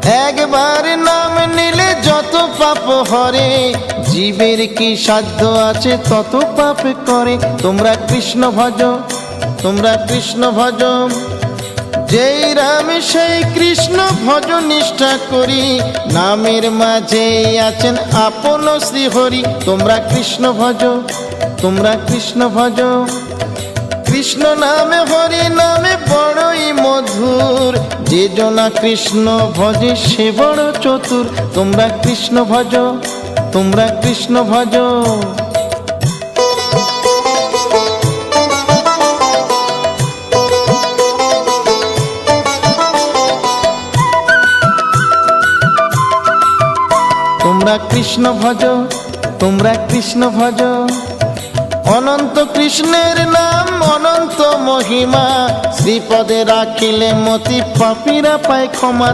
একবার নাম নিলে যত পাপ হরে, জীবের কি সাধ্য আছে তত পাপ করে। তোমরা কৃষ্ণ ভজ, তোমরা কৃষ্ণ ভজ, যেই রাম সেই কৃষ্ণ ভজ নিষ্ঠা করি, নামের মাঝে আছেন আপন শ্রীহরি। তোমরা কৃষ্ণ ভজ, তোমরা কৃষ্ণ ভজ, কৃষ্ণ নামে হরি নামে বড়ই মধুর, যে জনা কৃষ্ণ ভজে সে বড় চতুর। তোমরা কৃষ্ণ ভজ, তোমরা কৃষ্ণ ভজ। তোমরা কৃষ্ণ ভজ, তোমরা কৃষ্ণ ভজ, অনন্ত কৃষ্ণের নাম অনন্ত মহিমা, শ্রীপদে রাখিলে মতি পাপীরা পায় ক্ষমা।